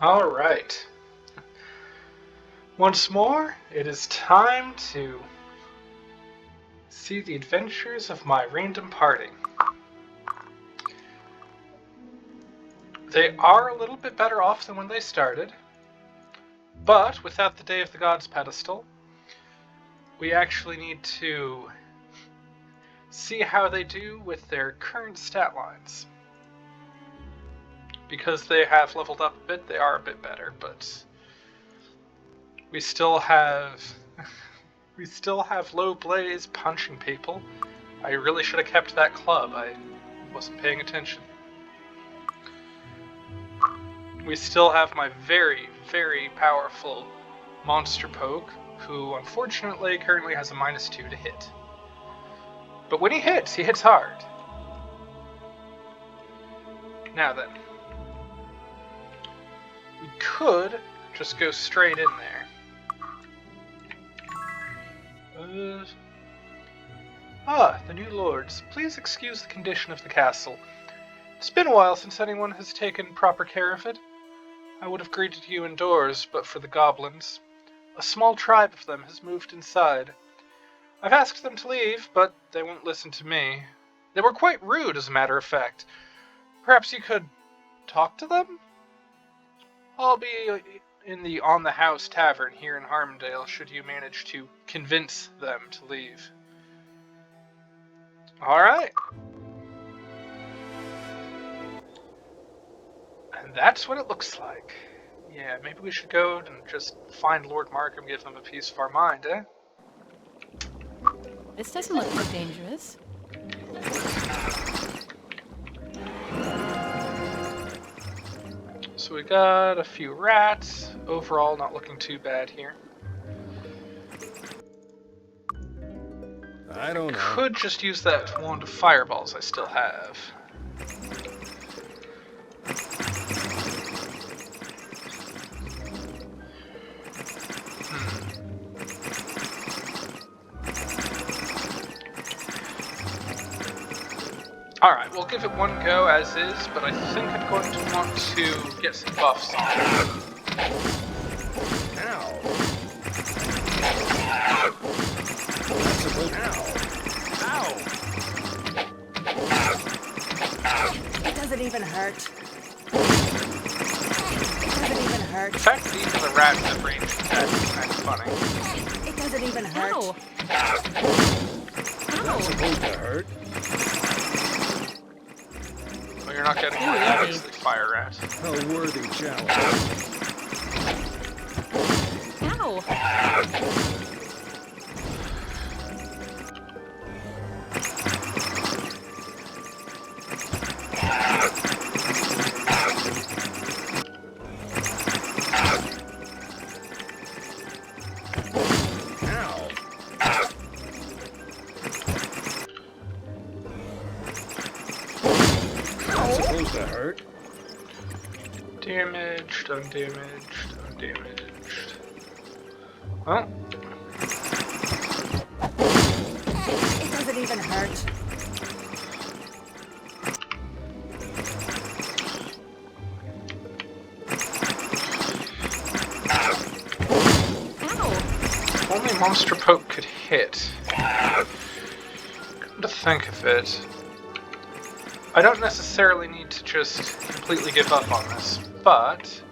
Alright. Once more, it is time to see the adventures of my random party. They are a little bit better off than when they started, but without the Day of the Gods pedestal, we actually need to see how they do with their current stat lines. Because they have leveled up a bit, they are a bit better, but we still have Low Blaze punching people. I really should have kept that club. I wasn't paying attention. We still have my very, very powerful Monster Poke, who unfortunately currently has a -2 to hit. But when he hits hard. Now then, we could just go straight in there. The new lords. Please excuse the condition of the castle. It's been a while since anyone has taken proper care of it. I would have greeted you indoors, but for the goblins. A small tribe of them has moved inside. I've asked them to leave, but they won't listen to me. They were quite rude, as a matter of fact. Perhaps you could talk to them? I'll be in the On the House Tavern here in Harmondale, should you manage to convince them to leave. Alright. And that's what it looks like. Yeah, maybe we should go and just find Lord Markham, give them a piece of our mind, eh? This doesn't look so dangerous. So we got a few rats. Overall, not looking too bad here. I don't know. Could just use that wand of fireballs I still have. Alright, we'll give it one go as is, but I think I'm going to want to get some buffs on it. Ow. It doesn't even hurt. It doesn't even hurt. The fact that even the rats have range attack is kind of funny. It doesn't even hurt. Ow! Not supposed to hurt. Well, you're not getting one, obviously, fire rat. A worthy challenge. Ow! To hurt. Damaged, undamaged, undamaged. Well. It doesn't even hurt. Ow! Only Monster Poke could hit. Come to think of it, I don't necessarily need to just completely give up on this, but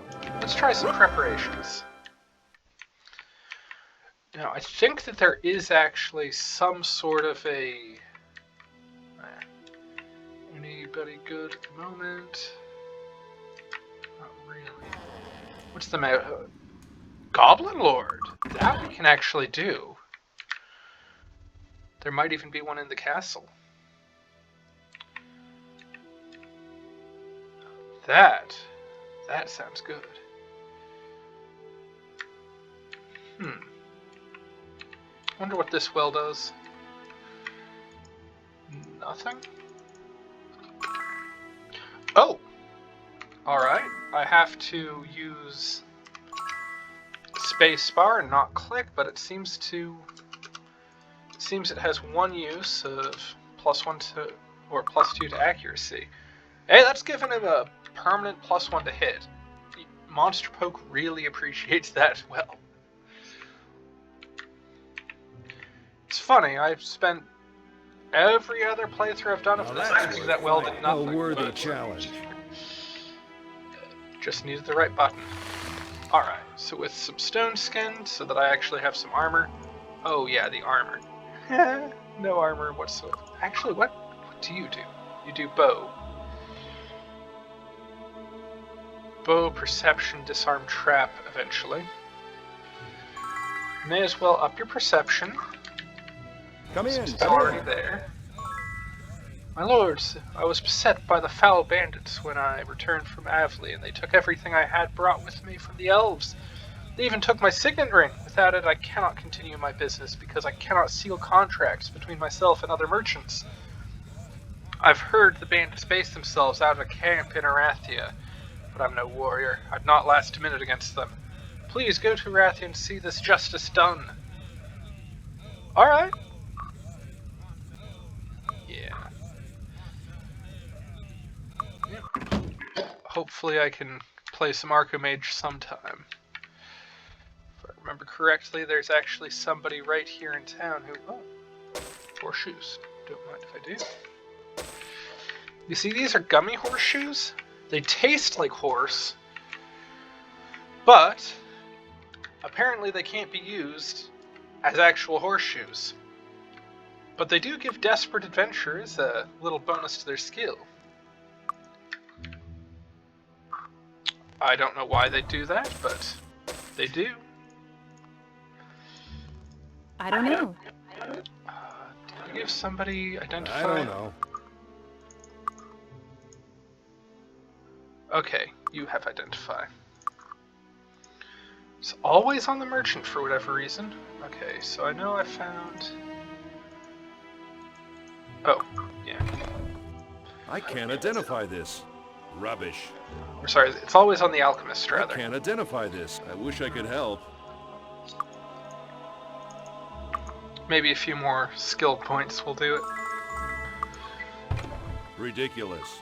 let's try some preparations. Now, I think that there is actually some sort of a... Anybody good at the moment? Not really. What's the matter? Goblin Lord! That we can actually do. There might even be one in the castle. That sounds good. Wonder what this well does. Nothing? Oh! Alright, I have to use spacebar and not click, but it seems it has one use of +1 to, or +2 to accuracy. Hey, that's giving him a permanent +1 to hit. Monster Poke really appreciates that well. It's funny, I've spent every other playthrough I've done of Now this that's using worth that well did fighting. nothing. A worthy but challenge. just needed the right button. Alright, so with some stone skin, so that I actually have some armor. Oh yeah, the armor. No armor whatsoever. Actually, what do? You do bow. Bow, perception, disarm, trap, eventually. May as well up your perception. Come in. Since it's already there. My lords, I was beset by the foul bandits when I returned from Avley, and they took everything I had brought with me from the elves. They even took my signet ring. Without it, I cannot continue my business, because I cannot seal contracts between myself and other merchants. I've heard the bandits base themselves out of a camp in Arathia, but I'm no warrior. I'd not last a minute against them. Please go to Arathia and see this justice done. Alright. Yeah. Hopefully I can play some Archimage sometime. If I remember correctly, there's actually somebody right here in town who... Oh, horseshoes. Don't mind if I do. You see, these are gummy horseshoes. They taste like horse, but apparently they can't be used as actual horseshoes. But they do give desperate adventurers a little bonus to their skill. I don't know why they do that, but they do. I don't know. Did you give somebody identify? I don't know. Okay, you have identify. It's always on the merchant for whatever reason. Okay, so I know I found... Oh, yeah. I can't identify this. Rubbish. Or sorry, it's always on the alchemist, I rather. can't identify this. I wish I could help. Maybe a few more skill points will do it. Ridiculous.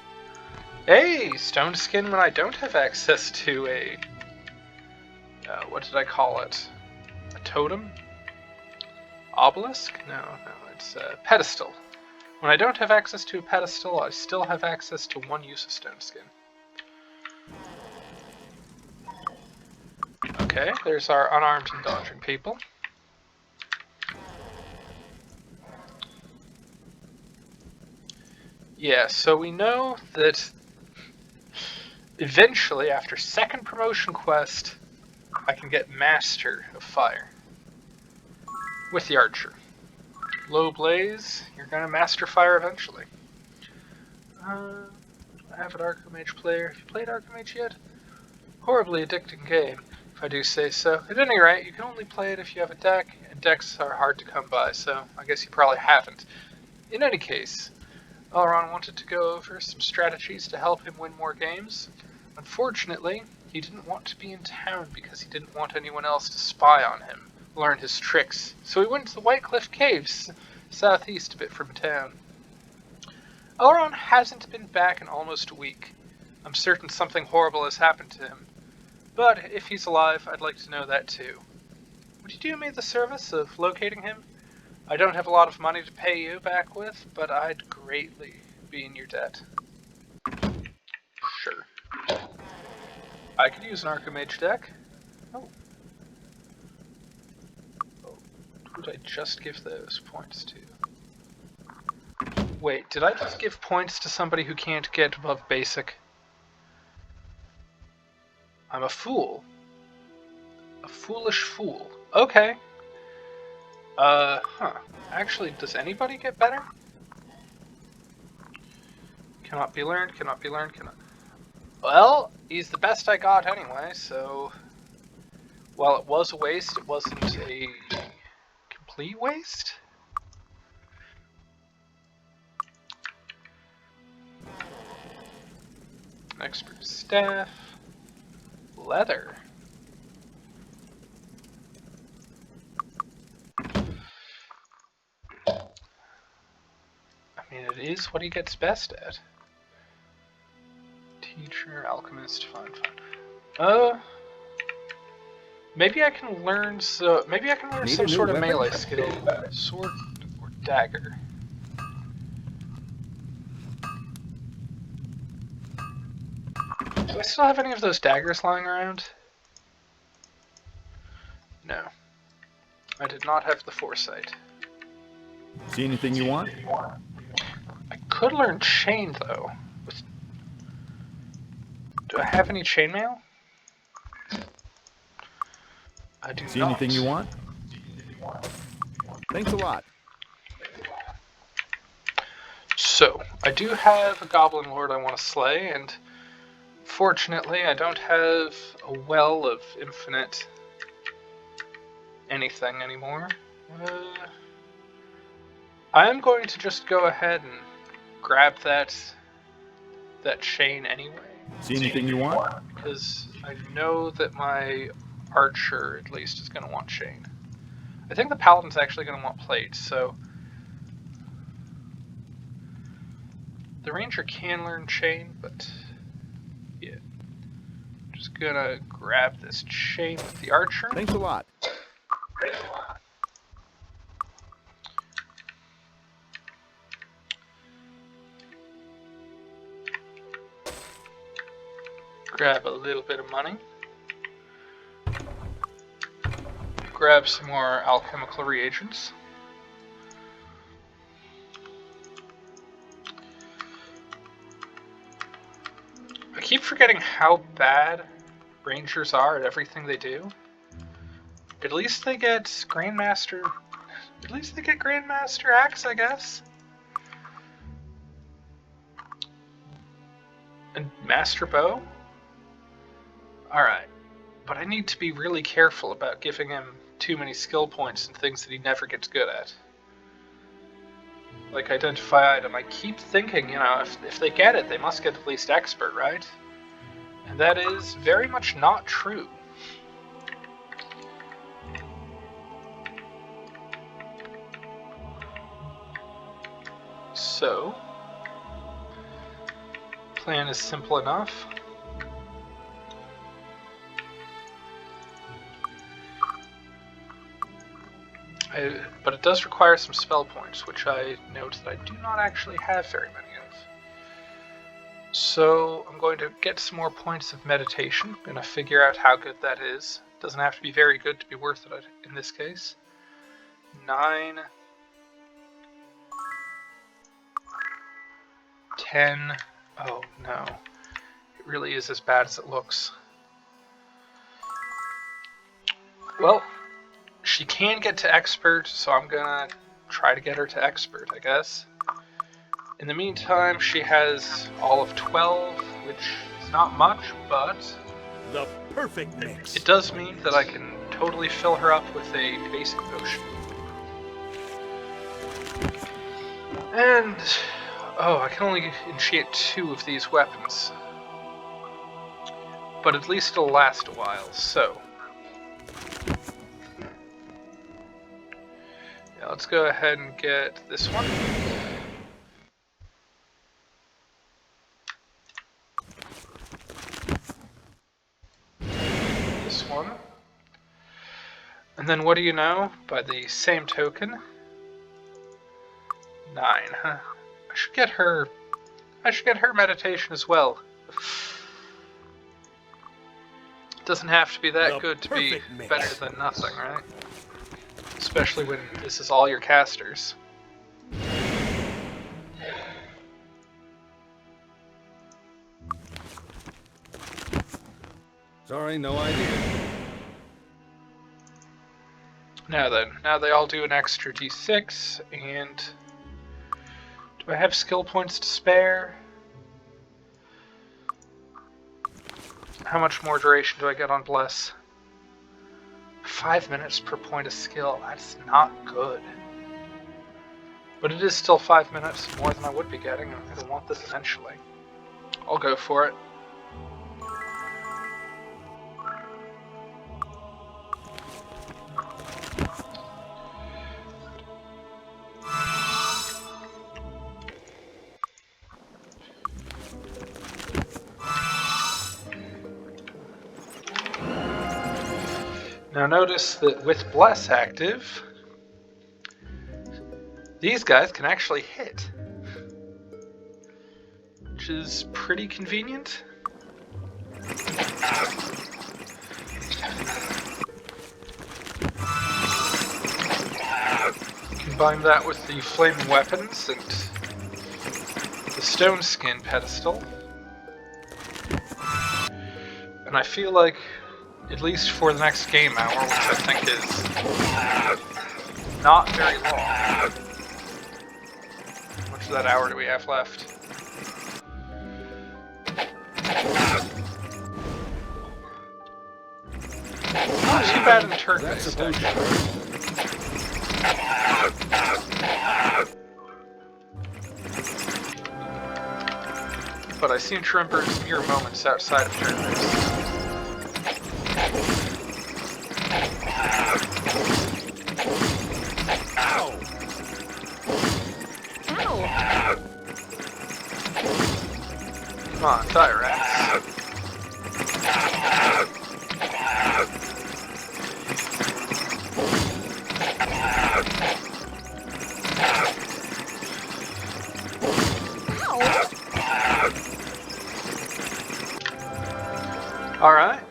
Hey, stone skin when I don't have access to a... what did I call it? A totem? Obelisk? No, it's a pedestal. When I don't have access to a pedestal, I still have access to one use of stone skin. Okay, there's our unarmed and dodging people. Yeah, so we know that eventually, after second promotion quest, I can get Master of Fire with the Archer. Low Blaze, you're gonna Master Fire eventually. Avid Archimage player. Have you played Archimage yet? Horribly addicting game, if I do say so. At any rate, you can only play it if you have a deck, and decks are hard to come by, so I guess you probably haven't. In any case, Elrond wanted to go over some strategies to help him win more games. Unfortunately, he didn't want to be in town because he didn't want anyone else to spy on him, learn his tricks. So he went to the White Cliff Caves, southeast a bit from town. Elrond hasn't been back in almost a week. I'm certain something horrible has happened to him. But if he's alive, I'd like to know that too. Would you do me the service of locating him? I don't have a lot of money to pay you back with, but I'd greatly be in your debt. Sure. I could use an Archimage deck. Oh. Who did I just give those points to? Wait, did I just give points to somebody who can't get above basic? I'm a fool. A foolish fool. Okay. Actually, does anybody get better? Cannot be learned, cannot be learned, cannot... Well, he's the best I got anyway, so... While it was a waste, it wasn't a complete waste? Expert staff... Leather... I mean, it is what he gets best at. Teacher, alchemist, fine. Uh, maybe I can learn. Maybe I can learn Need some a new sort of weapon? melee skill, sword or dagger. Do I still have any of those daggers lying around? No, I did not have the foresight. See anything you want? I could learn chain though. Do I have any chainmail? I do See not. anything you want? Thanks a lot. So, I do have a goblin lord I want to slay, and fortunately I don't have a well of infinite anything anymore. I am going to just go ahead and grab that chain anyway. See anything you want? Because I know that my archer, at least, is going to want chain. I think the paladin's actually going to want plate, so... The ranger can learn chain, but... yeah. Just gonna grab this chain with the archer. Thanks a lot. Grab a little bit of money. Grab some more alchemical reagents. I keep forgetting how bad rangers are at everything they do. At least they get Grandmaster... At least they get Grandmaster Axe, I guess. And Master Bow? Alright. But I need to be really careful about giving him too many skill points and things that he never gets good at. Like identify item. I keep thinking, you know, if they get it, they must get at least expert, right? And that is very much not true. So, plan is simple enough. But it does require some spell points, which I note that I do not actually have very many of. So I'm going to get some more points of meditation. I'm going to figure out how good that is. It doesn't have to be very good to be worth it in this case. 9, 10. Oh no. It really is as bad as it looks. Well, she can get to expert, so I'm gonna try to get her to expert, I guess. In the meantime, she has all of 12, which is not much, but The perfect mix. it does mean that I can totally fill her up with a basic potion. And, oh, I can only enchant 2 of these weapons. But at least it'll last a while, so... yeah, let's go ahead and get this one. This one. And then what do you know? By the same token... 9, huh? I should get her meditation as well. It doesn't have to be that The good to be perfect mix. better than nothing, right? Especially when this is all your casters. Sorry, no idea. Now then, now they all do an extra d6, and... do I have skill points to spare? How much more duration do I get on Bless? 5 minutes per point of skill, that's not good. But it is still 5 minutes, more than I would be getting, and I'm going to want this eventually. I'll go for it. Now notice that with Bless active, these guys can actually hit, which is pretty convenient. Combine that with the flaming weapons and the stone skin pedestal. And I feel like, at least for the next game hour, which I think is not very long. How much of that hour do we have left? Not too bad in the turn-based, actually. But I seem to remember mere moments outside of turn-based. Ow! Come on, die, rats. Alright.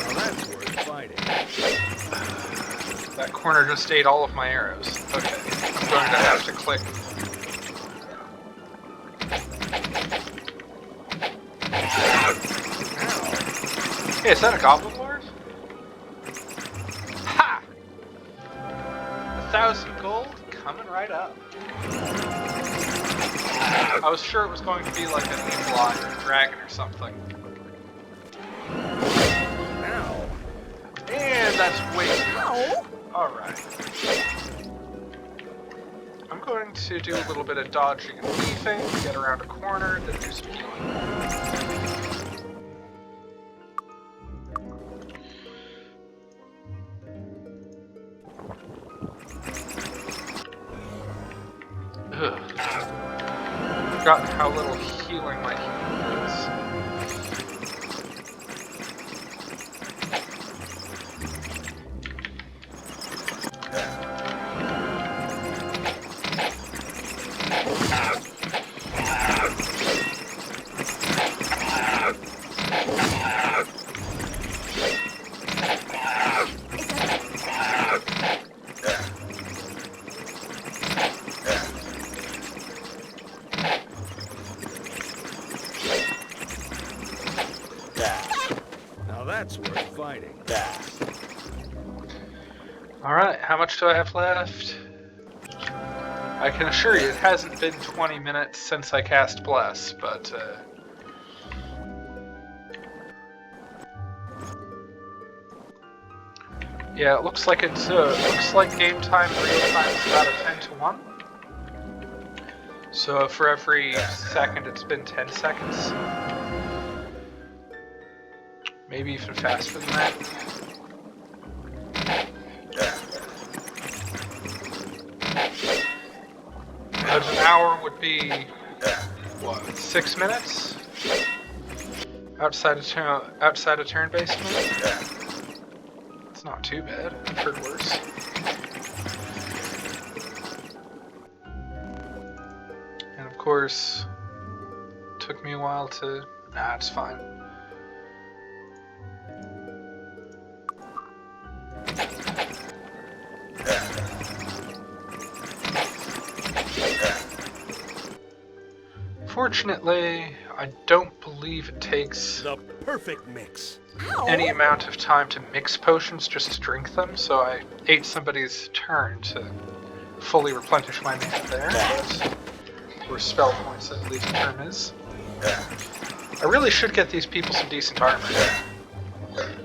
Well, that's worth fighting. That corner just ate all of my arrows. Okay, I'm going to have to click. Hey, is that a Goblin Lord? Ha! 1,000 gold coming right up. I was sure it was going to be like an evil eye or a dragon or something. Now, And that's way too much. Alright. I'm going to do a little bit of dodging and weaving, get around a corner, then do some healing. Ugh. Forgotten how little healing my healing is. now that's worth fighting. Alright, how much do I have left? I can assure you it hasn't been 20 minutes since I cast Bless, but yeah, it looks like game time in real time is about a 10 to 1. So for every second it's been 10 seconds. Maybe even faster than that. Because an hour would be, what, 6 minutes? Outside of turn-based mode? It's not too bad. I've heard worse. And of course, it took me a while to... Nah, it's fine. Fortunately, I don't believe it takes The perfect mix. any amount of time to mix potions just to drink them, so I ate somebody's turn to fully replenish my mana there, or spell points I believe the term is. I really should get these people some decent armor,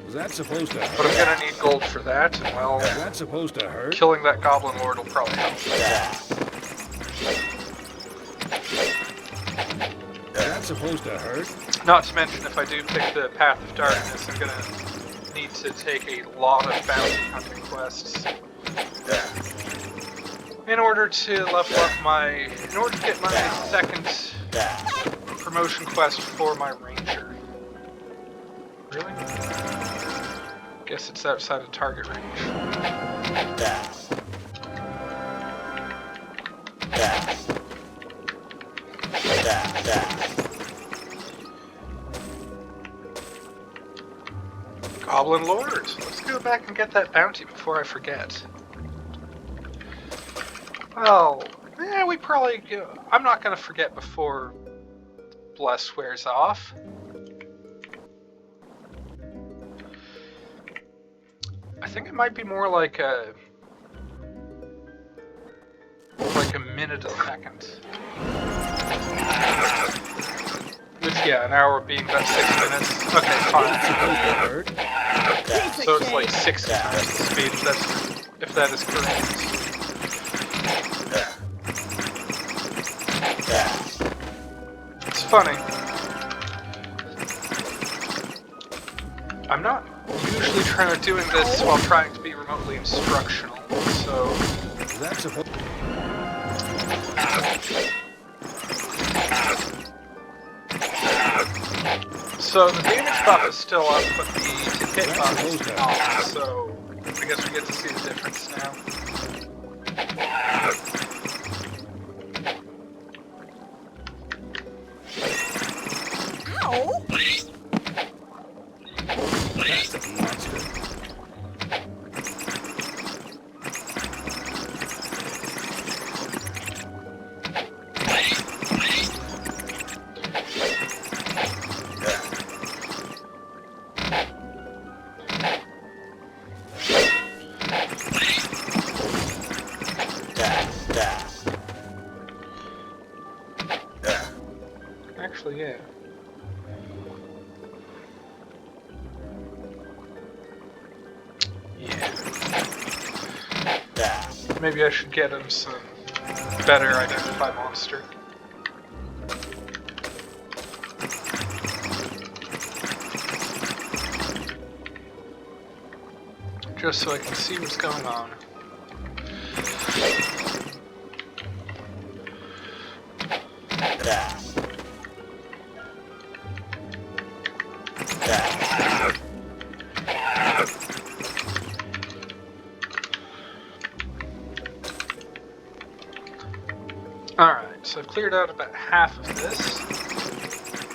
Was that supposed to hurt? but I'm gonna need gold for that, and well, Was that supposed to hurt? killing that Goblin Lord will probably help. Was that supposed to hurt? Not to mention, if I do pick the Path of Darkness, I'm gonna need to take a lot of bounty hunting quests in order to level up my... in order to get my second promotion quest for my ranger. Really? Guess it's outside of target range. Goblin Lords! Let's go back and get that bounty before I forget. Well, yeah, we probably... I'm not going to forget before Bless wears off. I think it might be more like a minute a second. With, yeah, an hour being about 6 minutes. Okay, fine. So it's like 60 times the speed, if that is correct. It's funny. I'm not usually trying to doing this while trying to be remotely instructional, so... That's supposed... So the damage buff is still up, but the hit buff is not, so I guess we get to see the difference now. Ow! That's a monster. Actually, yeah. Maybe I should get him some better identify monster. Just so I can see what's going on. Alright, so I've cleared out about half of this.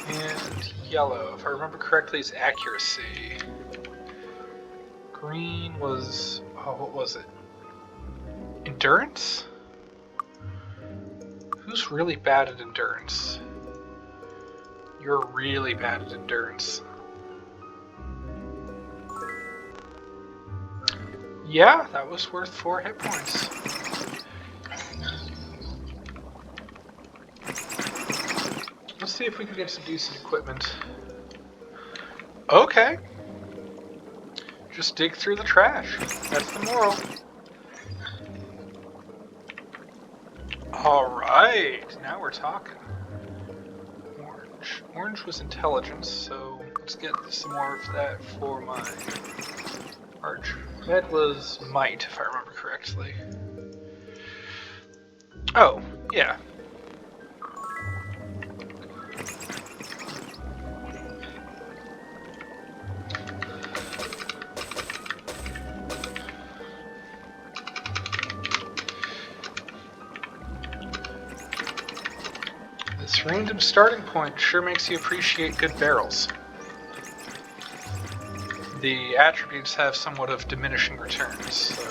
And yellow, if I remember correctly, is accuracy. Green was... oh, what was it? Endurance? Who's really bad at endurance? You're really bad at endurance. Yeah, that was worth 4 hit points. Let's see if we can get some decent equipment. Okay. Just dig through the trash. That's the moral. Alright, now we're talking. Orange. Orange was intelligence, so let's get some more of that for my arch. Red was might, if I remember correctly. Oh, yeah. This random starting point sure makes you appreciate good barrels. The attributes have somewhat of diminishing returns, so...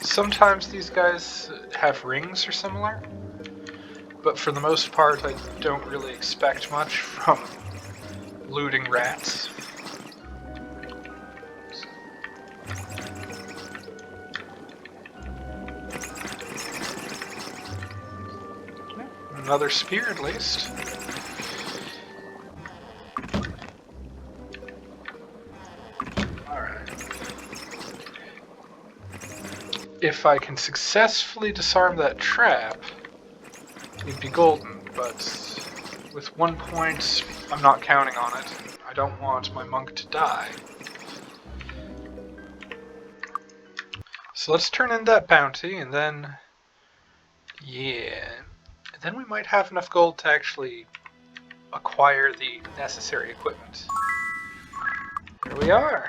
Sometimes these guys have rings or similar, but for the most part I don't really expect much from looting rats. Another spear, at least. Alright. If I can successfully disarm that trap, we'd be golden, but with 1 point, I'm not counting on it. I don't want my monk to die. So let's turn in that bounty, and then... yeah. And then we might have enough gold to actually acquire the necessary equipment. Here we are.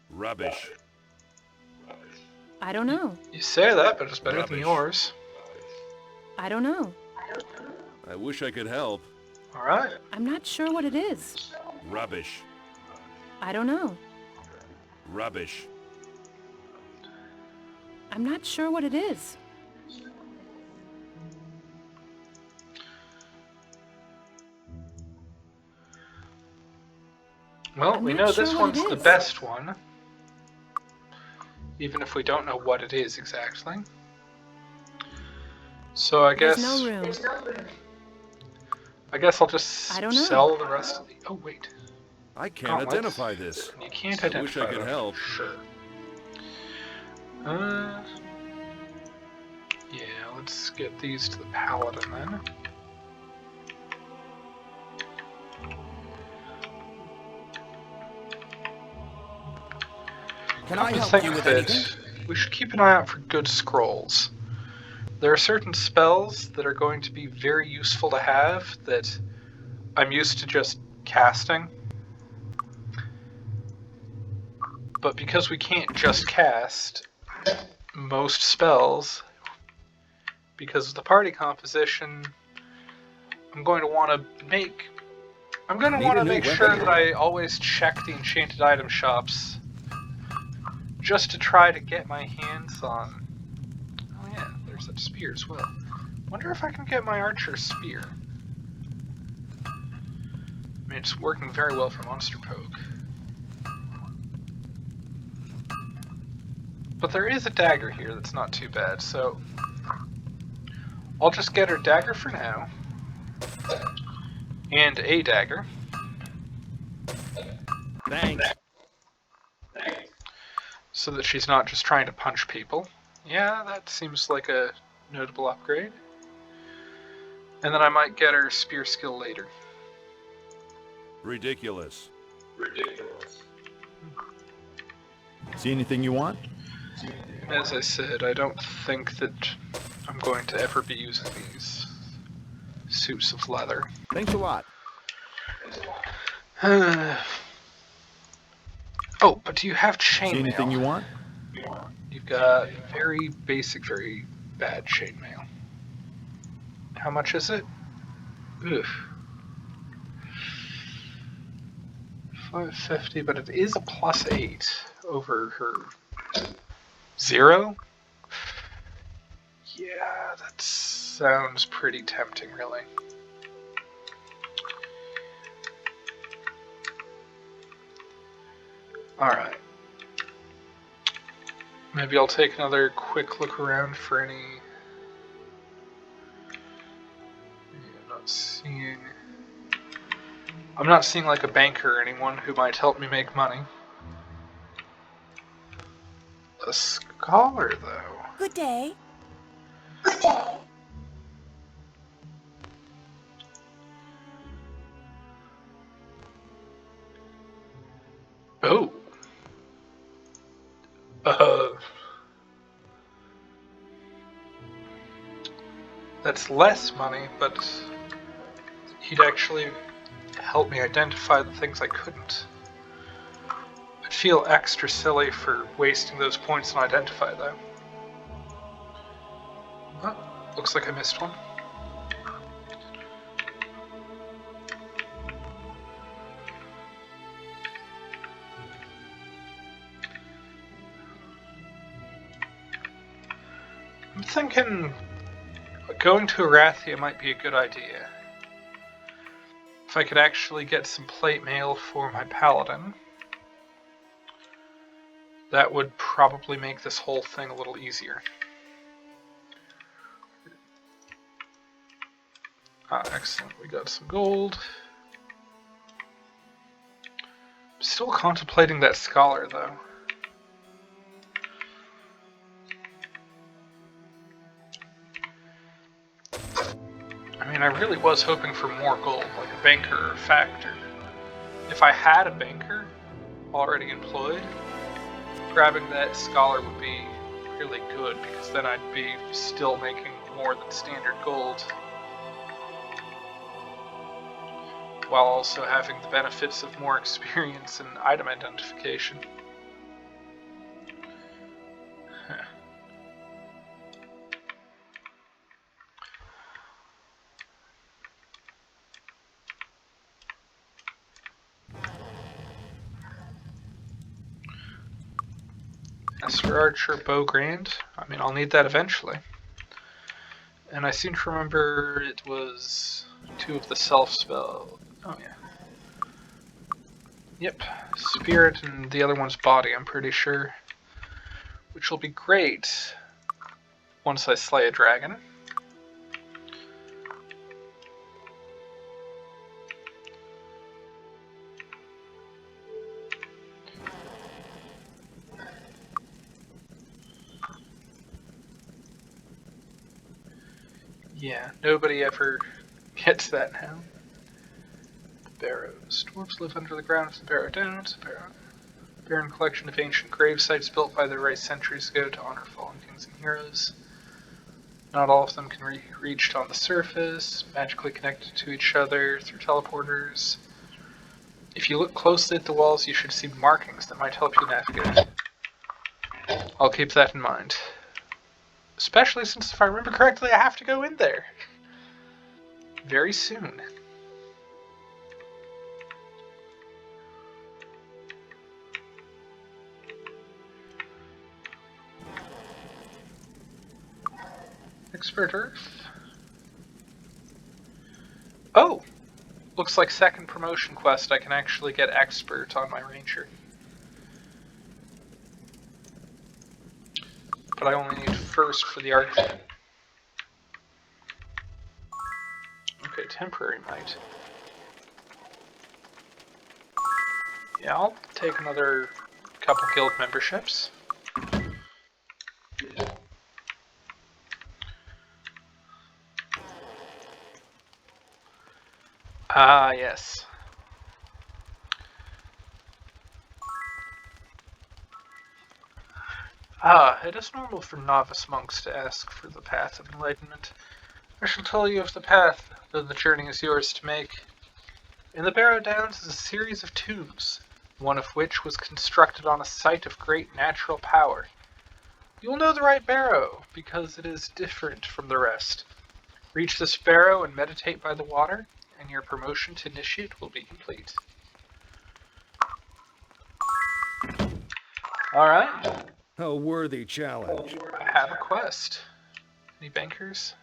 Rubbish. I don't know. You say that, but it's better than Rubbish. yours. I don't know. I wish I could help. Alright. I'm not sure what it is. Rubbish. I don't know. Rubbish. I'm not sure what it is. Well, I'm we not know sure this what it one's the is. best one. Even if we don't know what it is exactly. So I guess... There's no room. I guess I'll just I don't know. sell the rest of the... Oh, wait. I can't Gauntlets? identify this. You can't I identify wish I could them. help. Sure. Yeah, let's get these to the paladin then. Can I I help think you with that anything? we should keep an eye out for good scrolls. There are certain spells that are going to be very useful to have that I'm used to just casting. But because we can't just cast most spells, because of the party composition, I'm going to want to make sure that I always check the enchanted item shops just to try to get my hands on... oh yeah, there's that spear as well. Wonder if I can get my archer spear. I mean, it's working very well for monster poke. But there is a dagger here that's not too bad, so I'll just get her dagger for now. And a dagger. Thanks. So that she's not just trying to punch people. Yeah, that seems like a notable upgrade. And then I might get her spear skill later. Ridiculous. See anything you want? As I said, I don't think that I'm going to ever be using these suits of leather. Thanks a lot. Oh, but do you have See anything chainmail? you want? You've got very basic, very bad chainmail. How much is it? Ugh. 550, but it is a +8 over her 0? Yeah, that sounds pretty tempting, really. Alright. Maybe I'll take another quick look around for any... I'm not seeing like a banker or anyone who might help me make money. A scholar, though. Good day. Oh. That's less money, but he'd actually help me identify the things I couldn't. I'd feel extra silly for wasting those points on identify, though. Oh, looks like I missed one. I'm thinking going to Arathia might be a good idea. If I could actually get some plate mail for my paladin, that would probably make this whole thing a little easier. Ah, excellent. We got some gold. Still contemplating that scholar, though. I mean, I really was hoping for more gold, like a banker or a factor. If I had a banker, already employed. Grabbing that scholar would be really good, because then I'd be still making more than standard gold, while also having the benefits of more experience and item identification. Master Archer Bow Grand. I mean, I'll need that eventually. And I seem to remember it was 2 of the self spell. Oh yeah. Yep. Spirit and the other one's body, I'm pretty sure. Which will be great once I slay a dragon. Yeah, nobody ever gets that now. Barrows. Dwarves live under the ground of the Barrow Downs. Barren collection of ancient grave sites built by the race centuries ago to honor fallen kings and heroes. Not all of them can be reached on the surface, magically connected to each other through teleporters. If you look closely at the walls, you should see markings that might help you navigate. I'll keep that in mind. Especially since, if I remember correctly, I have to go in there very soon. Expert Earth. Oh! Looks like second promotion quest I can actually get Expert on my Ranger. But I only need first for the Arc. Okay, temporary might. Yeah, I'll take another couple guild memberships. Ah, yes. Ah, it is normal for novice monks to ask for the path of enlightenment. I shall tell you of the path, though the journey is yours to make. In the Barrow Downs is a series of tombs, one of which was constructed on a site of great natural power. You will know the right barrow, because it is different from the rest. Reach this barrow and meditate by the water, and your promotion to initiate will be complete. Alright. A worthy challenge. I have a quest. Any bankers?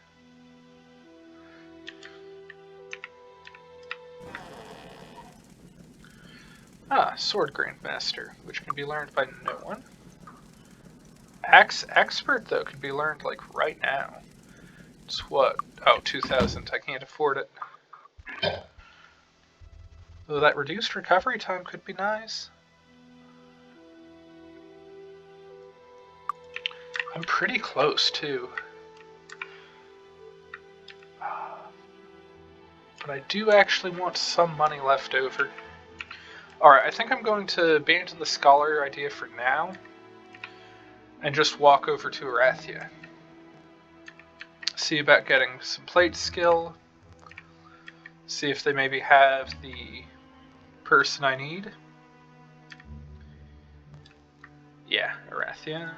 Ah, Sword Grandmaster, which can be learned by no one. Axe Expert, though, can be learned, like, right now. It's what? Oh, 2,000. I can't afford it. Though that reduced recovery time could be nice. I'm pretty close, too. But I do actually want some money left over. Alright, I think I'm going to abandon the Scholar idea for now, and just walk over to Arathia. See about getting some plate skill. See if they maybe have the person I need. Yeah, Arathia.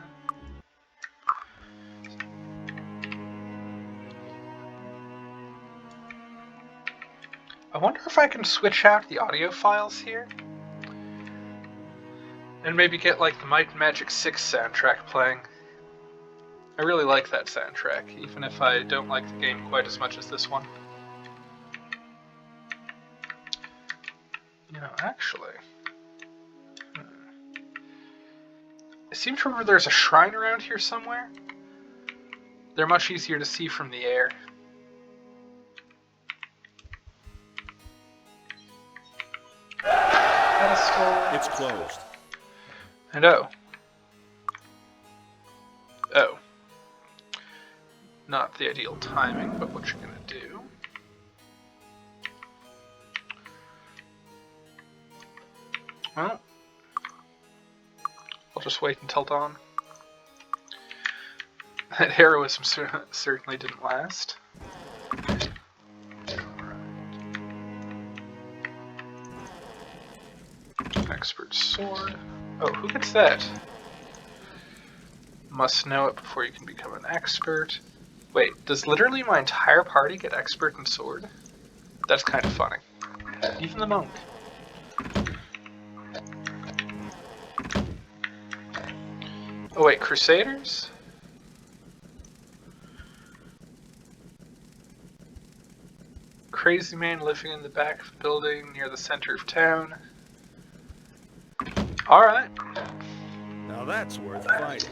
I wonder if I can switch out the audio files here. And maybe get like the Might and Magic 6 soundtrack playing. I really like that soundtrack, even if I don't like the game quite as much as this one. You know, actually... I seem to remember there's a shrine around here somewhere. They're much easier to see from the air. Pedestal. It's closed. And oh. Oh. Not the ideal timing, but what you're gonna do. Well, I'll just wait until dawn. That heroism certainly didn't last. Expert sword. Oh, who gets that? Must know it before you can become an expert. Wait, does literally my entire party get expert in sword? That's kind of funny. Even the monk. Oh wait, Crusaders? Crazy man living in the back of a building near the center of town. Alright. Now that's worth fighting.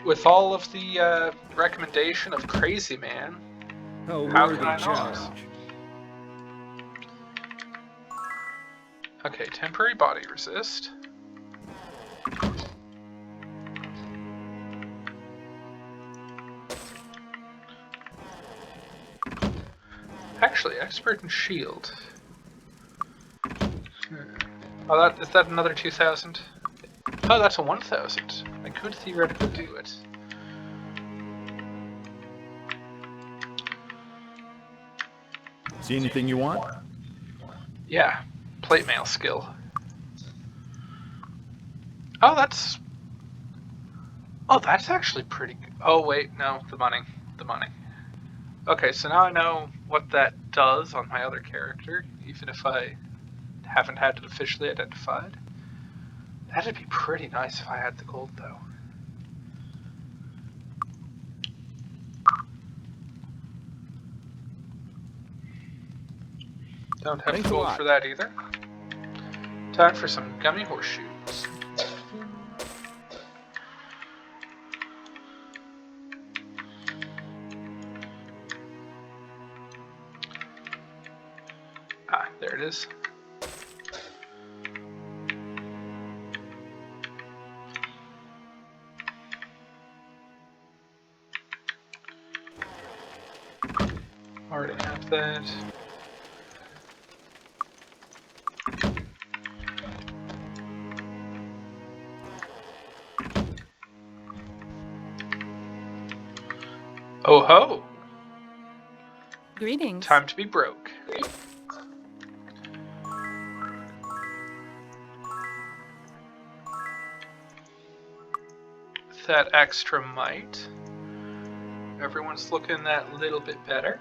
With all of the recommendation of Crazy Man, A how worthy can I not? challenge. Okay, temporary body resist. Actually, expert in shield. Oh, is that another 2,000? Oh, that's a 1,000. I could theoretically do it. See anything you want? Yeah, plate mail skill. Oh, that's actually pretty good. Oh, wait, no, the money. Okay, so now I know what that does on my other character, even if I haven't had it officially identified. That'd be pretty nice if I had the gold, though. Don't have Thanks a gold lot. for that either. Time for some gummy horseshoes. Ah, there it is. Already have that. Oh ho! Greetings. Time to be broke. With that extra might, everyone's looking that little bit better.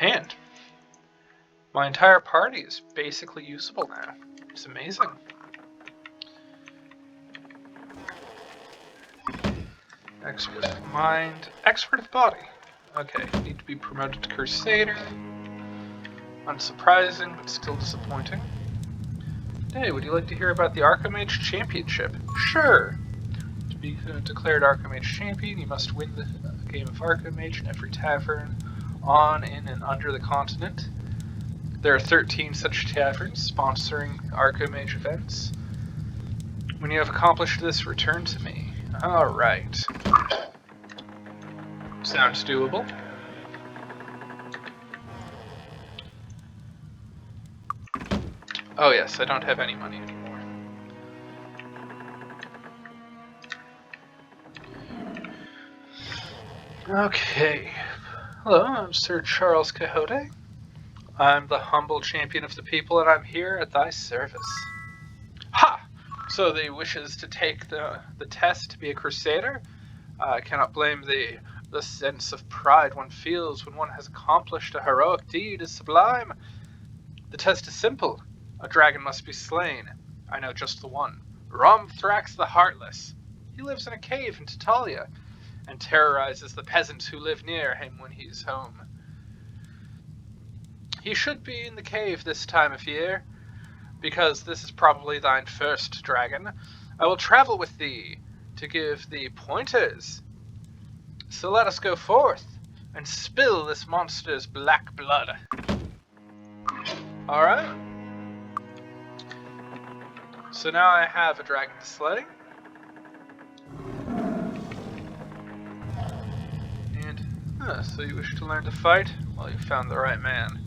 Man, my entire party is basically usable now. It's amazing. Expert of mind, expert of body. Okay, need to be promoted to Crusader. Unsurprising, but still disappointing. Hey, would you like to hear about the Archimage Championship? Sure! To be declared Archimage Champion, you must win the game of Archimage in every tavern on, in, and under the continent. There are 13 such taverns sponsoring Archimage events. When you have accomplished this, return to me. Alright. Sounds doable. Oh yes, I don't have any money anymore. Okay. Hello, I'm Sir Charles Quixote. I'm the humble champion of the people, and I'm here at thy service. Ha! So the wishes to take the test to be a crusader? I cannot blame thee. The sense of pride one feels when one has accomplished a heroic deed is sublime. The test is simple. A dragon must be slain. I know just the one. Romthrax the Heartless. He lives in a cave in Titalia, and terrorizes the peasants who live near him when he's home. He should be in the cave this time of year, because this is probably thine first dragon. I will travel with thee to give thee pointers. So let us go forth and spill this monster's black blood. Alright. So now I have a dragon to slay. And, so you wish to learn to fight? Well, you found the right man.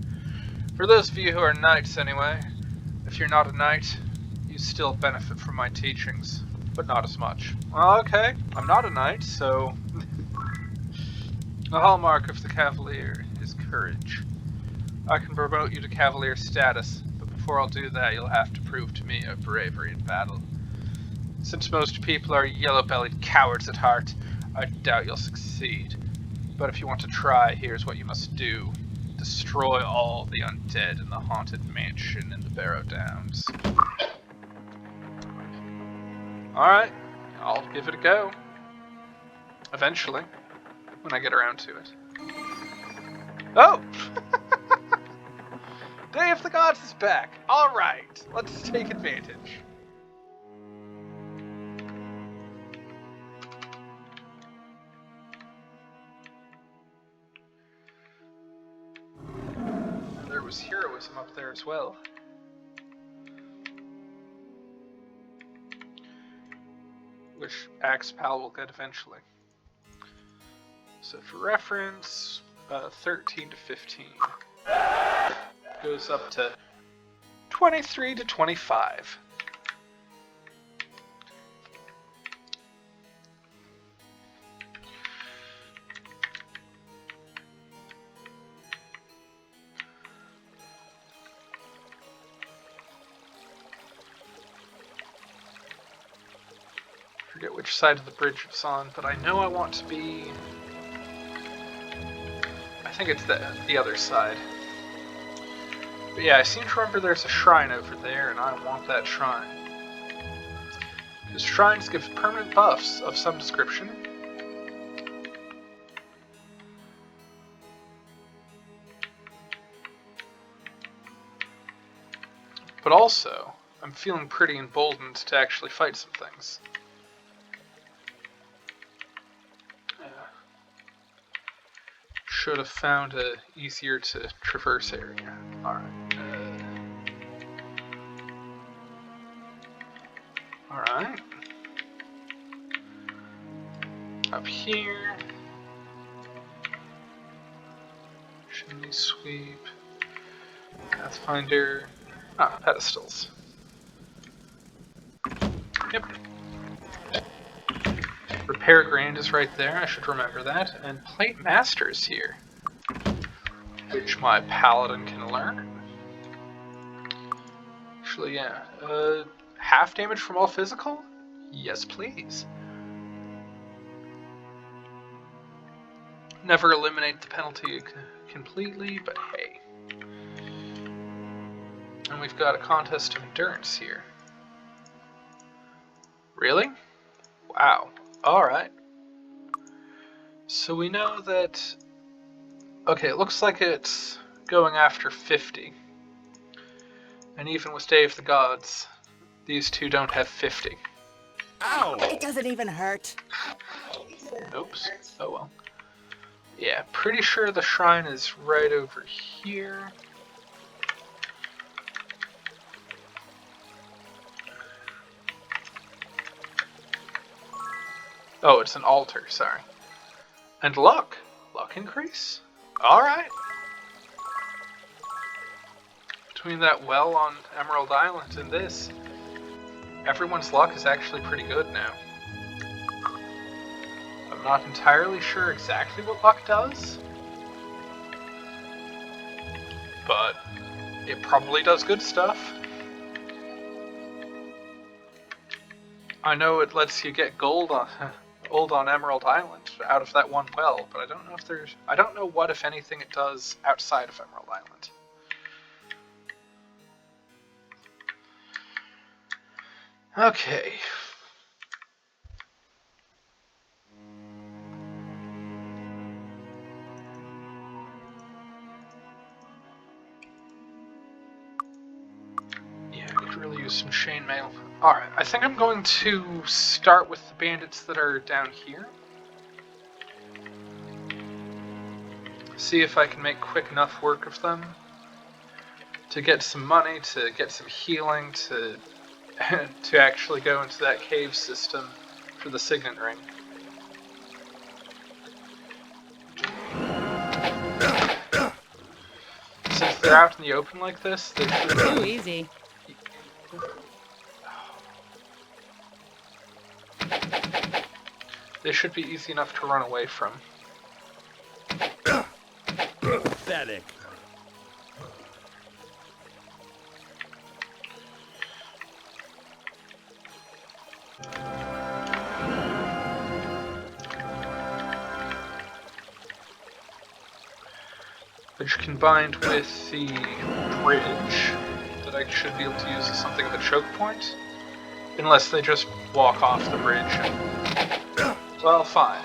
For those of you who are knights anyway, if you're not a knight, you still benefit from my teachings. but not as much. Well, okay, I'm not a knight, so... The hallmark of the cavalier is courage. I can promote you to cavalier status, but before I'll do that, you'll have to prove to me your bravery in battle. Since most people are yellow-bellied cowards at heart, I doubt you'll succeed. But if you want to try, here's what you must do. Destroy all the undead in the haunted mansion in the Barrow Downs. Alright, I'll give it a go. Eventually, when I get around to it. Oh! Day of the Gods is back! Alright, let's take advantage. There was heroism up there as well. Which Axe Pal will get eventually. So for reference, 13 to 15 goes up to 23 to 25. I forget which side of the bridge it's on, but I know I want to be... I think it's the other side. But yeah, I seem to remember there's a shrine over there, and I want that shrine. Because shrines give permanent buffs of some description. But also, I'm feeling pretty emboldened to actually fight some things. Should have found a easier to traverse area. Alright. Alright. Up here. Chimney sweep. Pathfinder. Ah, pedestals. Yep. Repair Grand is right there, I should remember that. And Plate Master is here, which my Paladin can learn. Actually, yeah. Half damage from all physical? Yes, please. Never eliminate the penalty completely, but hey. And we've got a contest of endurance here. Really? Wow. Alright. So we know that... Okay, it looks like it's going after 50. And even with Day of the Gods, these two don't have 50. Ow! It doesn't even hurt. Oops. Oh well. Yeah, pretty sure the shrine is right over here. Oh, it's an altar, sorry. And luck. Luck increase? Alright. Between that well on Emerald Island and this, everyone's luck is actually pretty good now. I'm not entirely sure exactly what luck does, but it probably does good stuff. I know it lets you get gold on Emerald Island out of that one well, but I don't know what, if anything, it does outside of Emerald Island. Okay. Yeah, I could really use some chainmail. Alright, I think I'm going to start with the bandits that are down here. See if I can make quick enough work of them to get some money, to get some healing, to actually go into that cave system for the Signet Ring. Since they're out in the open like this, they should... Too easy. They should be easy enough to run away from. Pathetic. Which combined with the bridge that I should be able to use as something of a choke point. Unless they just walk off the bridge. Well, fine.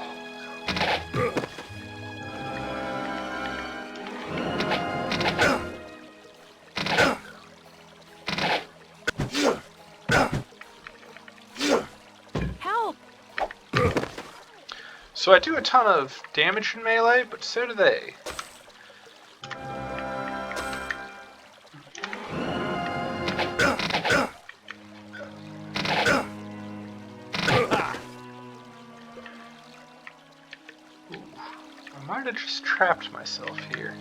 Help! So I do a ton of damage in melee, but so do they. I might have just trapped myself here.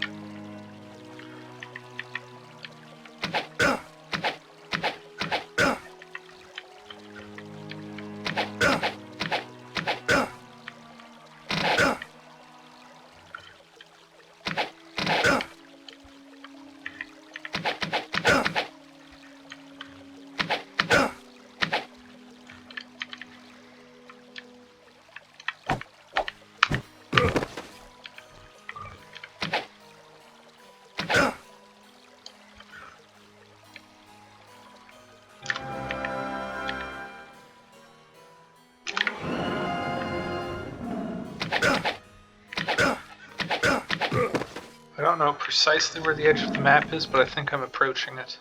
I don't know precisely where the edge of the map is, but I think I'm approaching it.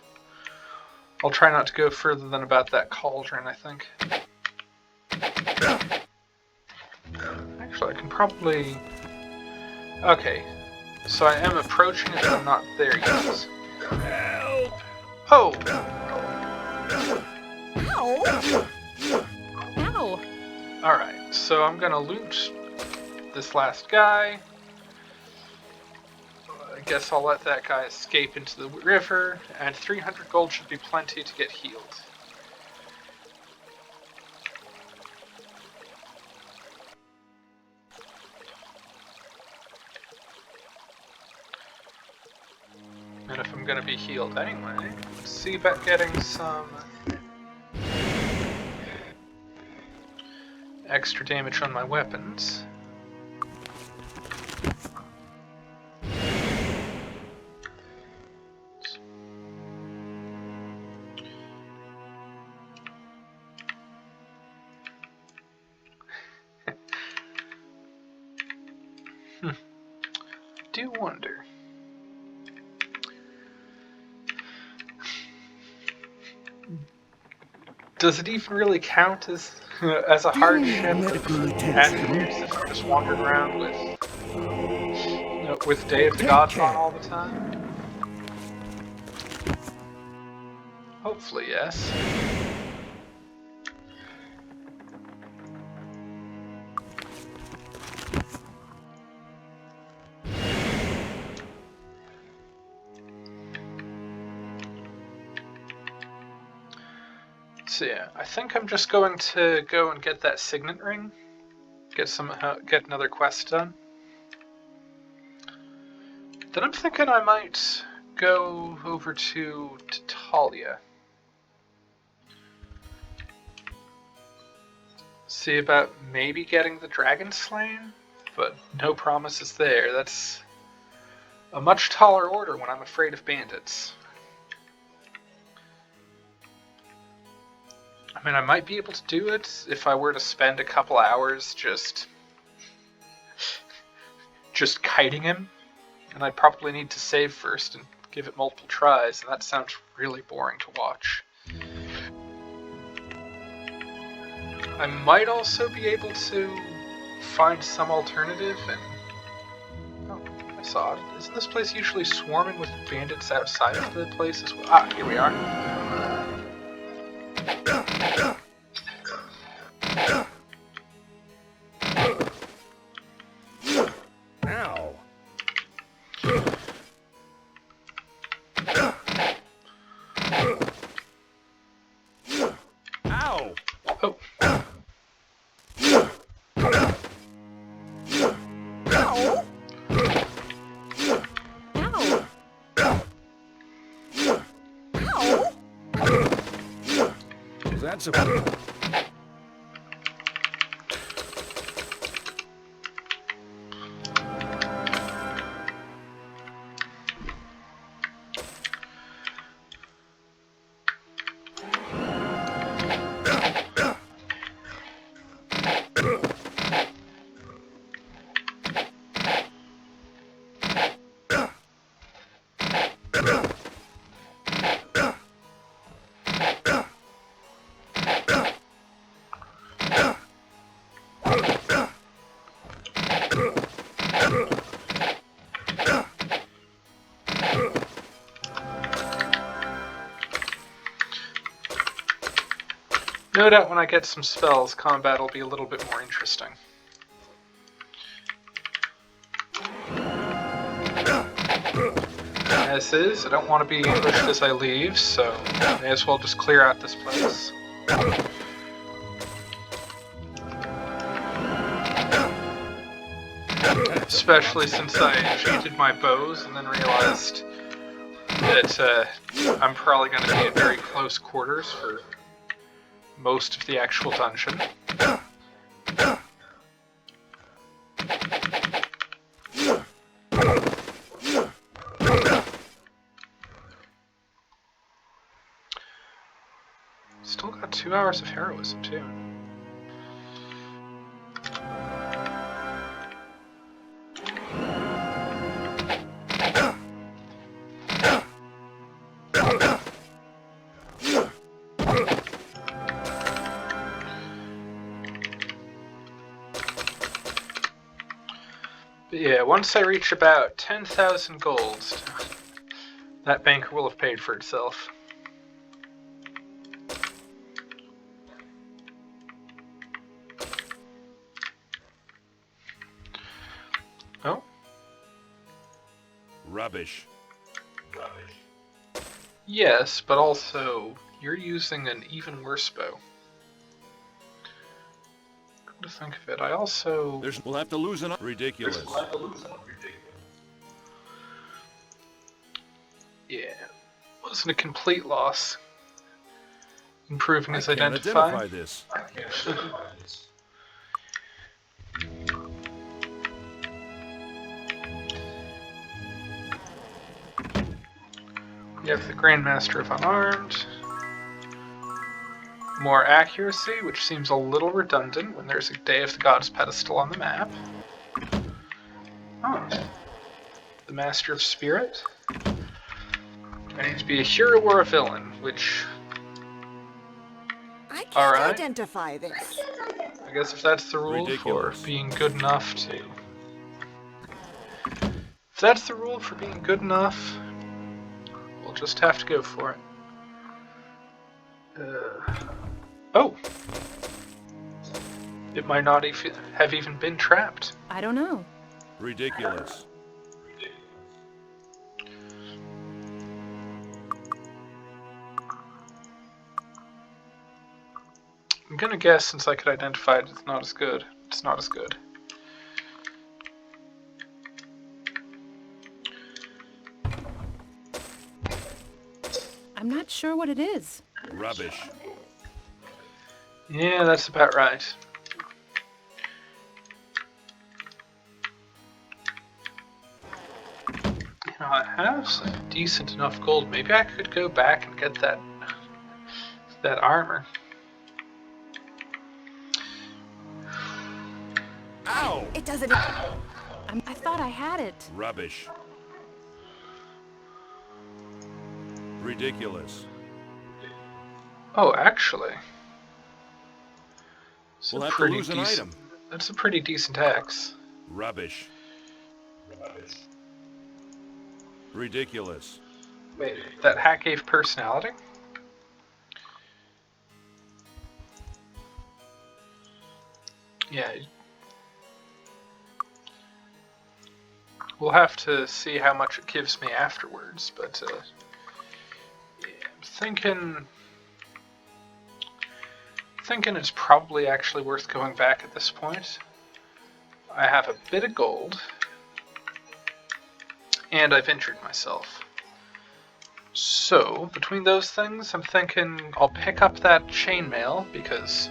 I'll try not to go further than about that cauldron, I think. Actually, I can probably... Okay, so I am approaching it, but I'm not there yet. Help! Oh! Ow! Ow! Alright, so I'm gonna loot this last guy. I guess I'll let that guy escape into the river, and 300 gold should be plenty to get healed. And if I'm gonna be healed anyway, let's see about getting some extra damage on my weapons. Do wonder. Does it even really count as as a hardship attributes if I'm just wandering around with Day of the Gods on all the time? Hopefully, yes. So yeah, I think I'm just going to go and get that signet ring, get another quest done. Then I'm thinking I might go over to Talia. See about maybe getting the dragon slain, but no promises there. That's a much taller order when I'm afraid of bandits. I mean, I might be able to do it if I were to spend a couple hours just kiting him, and I'd probably need to save first and give it multiple tries, and that sounds really boring to watch. I might also be able to find some alternative and... Oh, I saw it. Isn't this place usually swarming with bandits outside of the place as well? Ah, here we are. Ow! Ow! Oh. Ow! That's a... No doubt when I get some spells, combat will be a little bit more interesting. As is, I don't want to be ambushed as I leave, so may as well just clear out this place. Especially since I cheated my bows and then realized that I'm probably going to be at very close quarters for most of the actual dungeon. Still got 2 hours of heroism too. But yeah, once I reach about 10,000 gold, that banker will have paid for itself. Oh? Rubbish. Yes, but also, you're using an even worse bow. Come to think of it, I also... We'll have to lose an... Ridiculous. Yeah, wasn't a complete loss. Improving as Can't identified. identify this. We have the Grandmaster of Unarmed. More accuracy, which seems a little redundant when there's a Day of the Gods pedestal on the map. Oh. The Master of Spirit. I need to be a hero or a villain, which... I can't Alright. identify this. I guess if that's the rule Ridiculous. for being good enough to... If that's the rule for being good enough, we'll just have to go for it. Oh! It might not have even been trapped. I don't know. Ridiculous. I'm gonna guess since I could identify it, it's not as good. It's not as good. I'm not sure what it is. Rubbish. Yeah, that's about right. You know, I have some decent enough gold. Maybe I could go back and get that armor. Ow! It doesn't... I thought I had it. Rubbish. Ridiculous. Oh, actually. It's We'll a have to pretty lose an decent- item. That's a pretty decent axe. Rubbish. Ridiculous. Wait, that hat gave personality? Yeah. We'll have to see how much it gives me afterwards, but yeah, I'm thinking it's probably actually worth going back at this point. I have a bit of gold, and I've injured myself. So So, between those things, I'm thinking I'll pick up that chainmail, because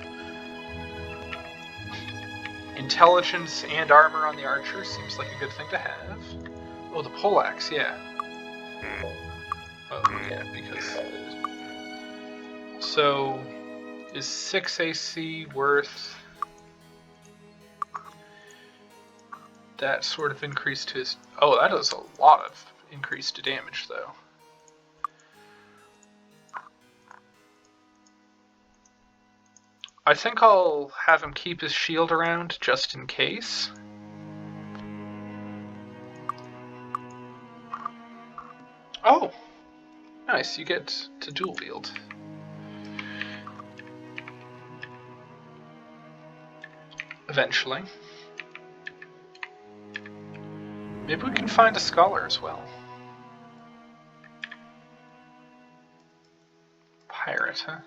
intelligence and armor on the archer seems like a good thing to have. Oh, the poleaxe, yeah. Oh, yeah, because... So, is 6 AC worth that sort of increase to his... Oh, that is a lot of increase to damage, though. I think I'll have him keep his shield around just in case. Oh! Nice, you get to dual wield. Eventually. Maybe we can find a scholar as well. Pirate, huh?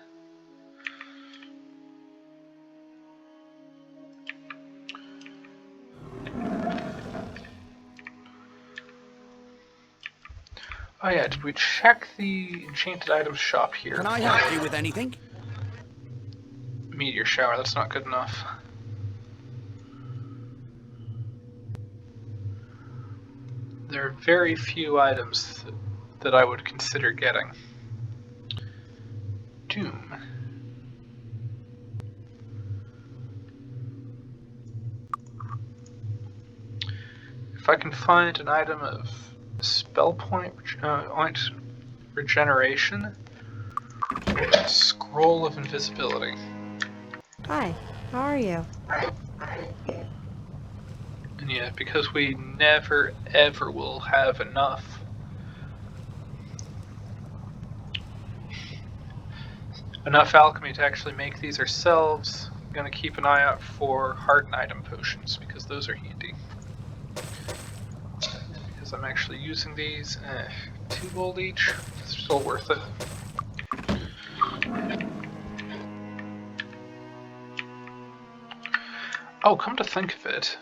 Oh yeah, did we check the enchanted items shop here? Can I help you with anything? Meteor shower, that's not good enough. There are very few items that I would consider getting. Doom. If I can find an item of spell point regeneration, scroll of invisibility. Hi, how are you? And yeah, because we never ever will have enough. Enough alchemy to actually make these ourselves. I'm gonna keep an eye out for hardened item potions, because those are handy. Because I'm actually using these. 2 gold each. It's still worth it. Oh, come to think of it,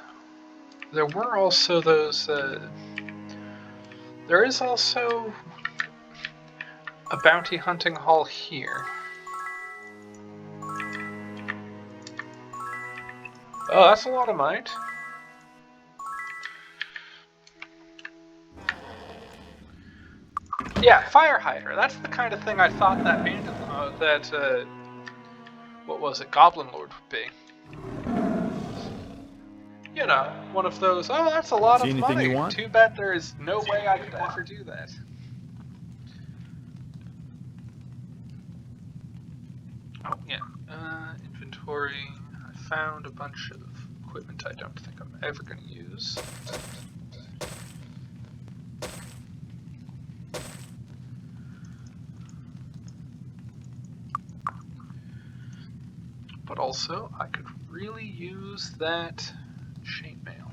there were also those. There is also a bounty hunting hall here. Oh, that's a lot of might. Yeah, Fire Hider. That's the kind of thing I thought that bandit, what was it, Goblin Lord would be. You know, one of those, oh, that's a lot See of anything money. you want? Too bad there is no way I could ever do that. Oh, yeah. Inventory. I found a bunch of equipment I don't think I'm ever going to use. But also, I could really use that chainmail.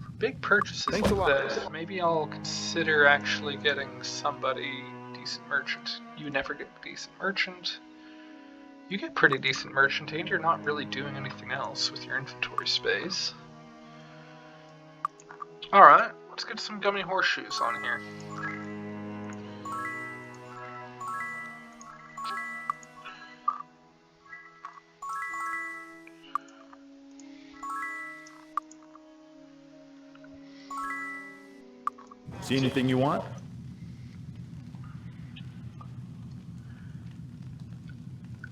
For big purchases Thanks a like lot. that, maybe I'll consider actually getting somebody decent merchant. You never get decent merchant. You get pretty decent merchant, and you're not really doing anything else with your inventory space. Alright, let's get some gummy horseshoes on here. See anything you want?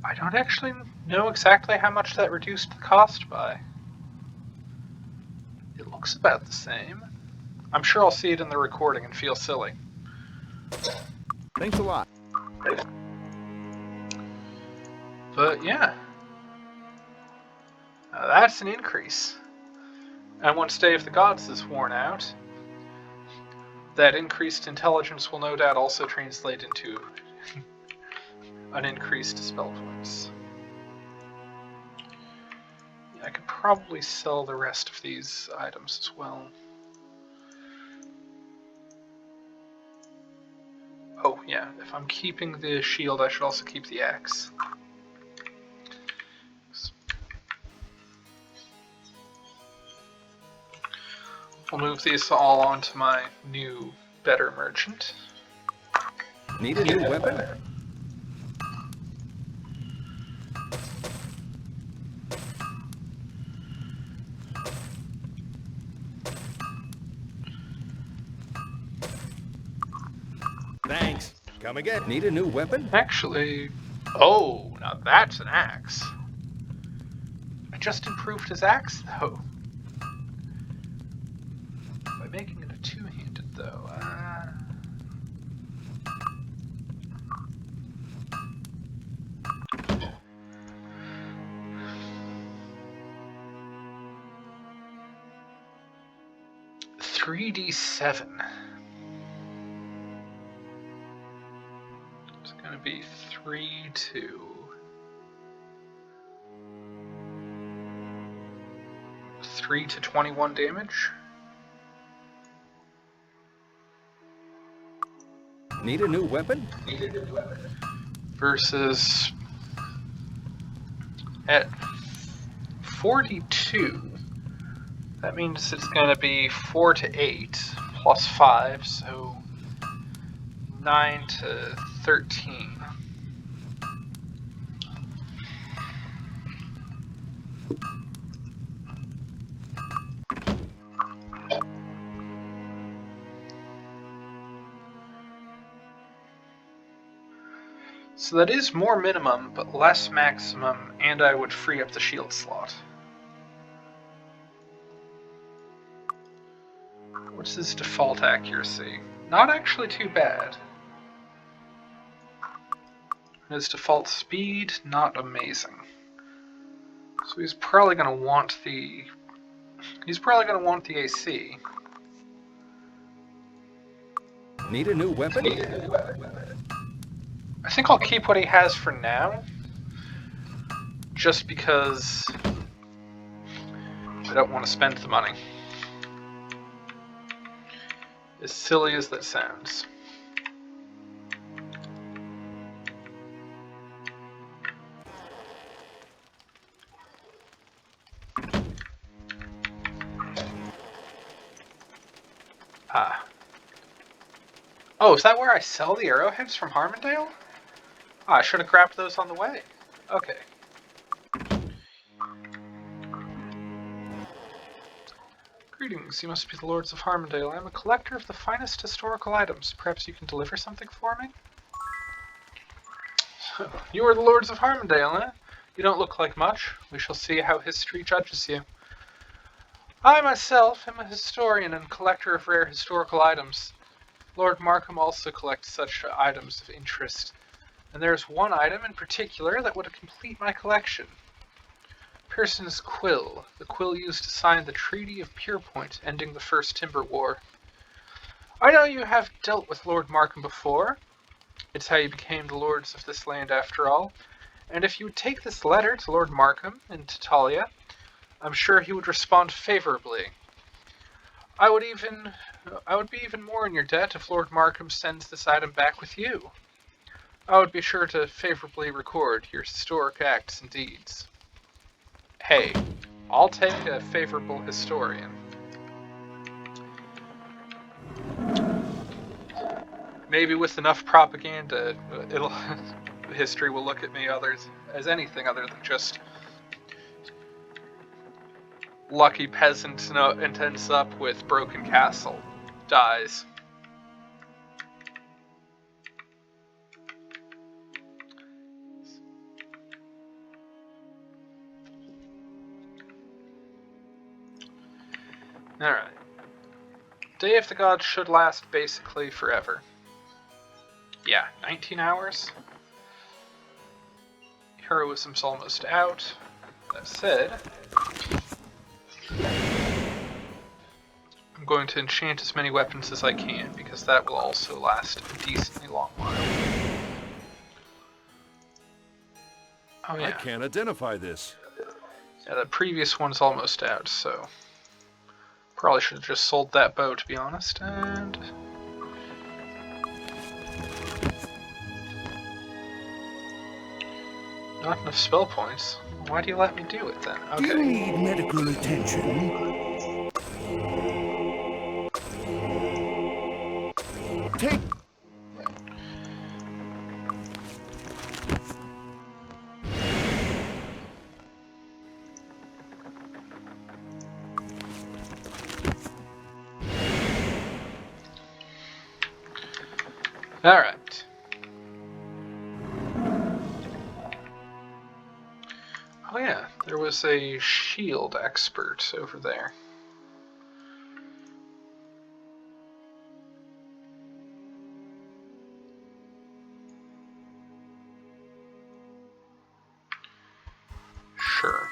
I don't actually know exactly how much that reduced the cost by. It looks about the same. I'm sure I'll see it in the recording and feel silly. Thanks a lot. But yeah. That's an increase. And once Day of the Gods is worn out, that increased intelligence will no doubt also translate into an increased spell points. Yeah, I could probably sell the rest of these items as well. Oh yeah, if I'm keeping the shield, I should also keep the axe. I'll move these all onto my new, better merchant. Need a new weapon? Thanks. Come again. Need a new weapon? Actually, oh, now that's an axe. I just improved his axe, though. By making it a two-handed, though. 3d7. It's gonna be 3, 2. 3 to 21 damage. Need a new weapon? Versus at 42. That means it's going to be 4 to 8 plus 5, so 9 to 13. So that is more minimum, but less maximum, and I would free up the shield slot. What's his default accuracy? Not actually too bad. His default speed, not amazing. So he's probably going to want the... He's probably going to want the AC. Need a new weapon? I think I'll keep what he has for now. Just because I don't want to spend the money. As silly as that sounds. Ah. Oh, is that where I sell the arrowheads from Harmondale? Ah, I should have grabbed those on the way. Okay. Greetings, you must be the Lords of Harmondale. I am a collector of the finest historical items. Perhaps you can deliver something for me? You are the Lords of Harmondale, eh? You don't look like much. We shall see how history judges you. I myself am a historian and collector of rare historical items. Lord Markham also collects such items of interest, and there is one item in particular that would complete my collection. Pearson's quill, the quill used to sign the Treaty of Pierpoint, ending the First Timber War. I know you have dealt with Lord Markham before. It's how you became the lords of this land after all, and if you would take this letter to Lord Markham in Talia, I'm sure he would respond favorably. I would be even more in your debt if Lord Markham sends this item back with you. I would be sure to favorably record your historic acts and deeds. Hey, I'll take a favorable historian. Maybe with enough propaganda, history will look at me as anything other than just lucky peasant ends up with broken castle, dies. Alright. Day of the Gods should last basically forever. Yeah, 19 hours. Heroism's almost out. That said, I'm going to enchant as many weapons as I can, because that will also last a decently long while. Oh yeah. I can't identify this. Yeah, the previous one's almost out, so probably should have just sold that bow, to be honest, and not enough spell points. Why do you let me do it then? Okay. Do you need medical attention? Take. Alright. Oh yeah, there was a shield expert over there. Sure.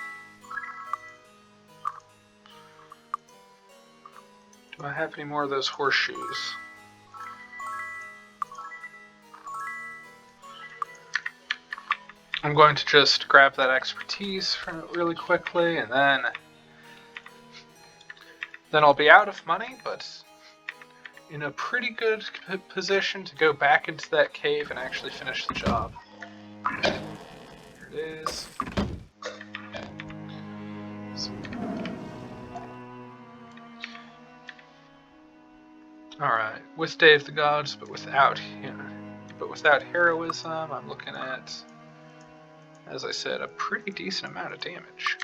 Do I have any more of those horseshoes? I'm going to just grab that expertise really quickly, and then I'll be out of money, but in a pretty good position to go back into that cave and actually finish the job. Here it is. Alright, with Day of the Gods, but without heroism, I'm looking at, as I said, a pretty decent amount of damage.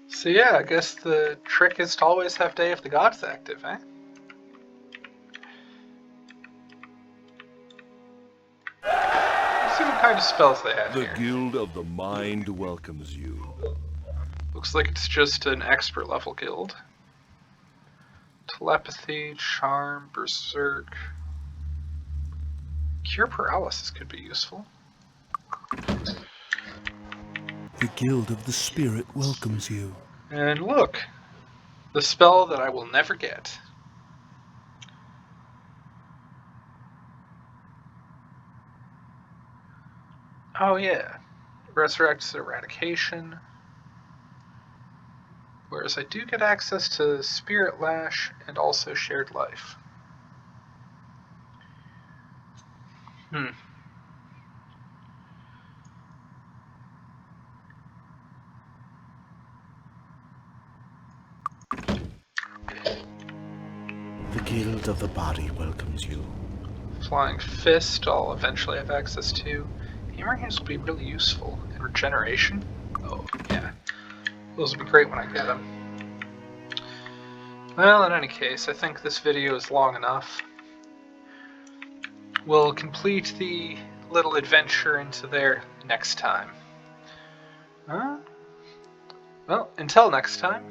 So yeah, I guess the trick is to always have Day of the Gods active, eh? Let's see what kind of spells they have The here. Guild of the Mind welcomes you. Looks like it's just an expert level guild. Telepathy, Charm, Berserk. Cure Paralysis could be useful. The Guild of the Spirit welcomes you. And look, the spell that I will never get. Oh yeah, Resurrect's Eradication. Whereas I do get access to Spirit Lash and also Shared Life. The Guild of the Body welcomes you. Flying Fist I'll eventually have access to. Hammer Hands will be really useful. And Regeneration? Oh, yeah. Those will be great when I get them. Well, in any case, I think this video is long enough. We'll complete the little adventure into there next time. Well, until next time,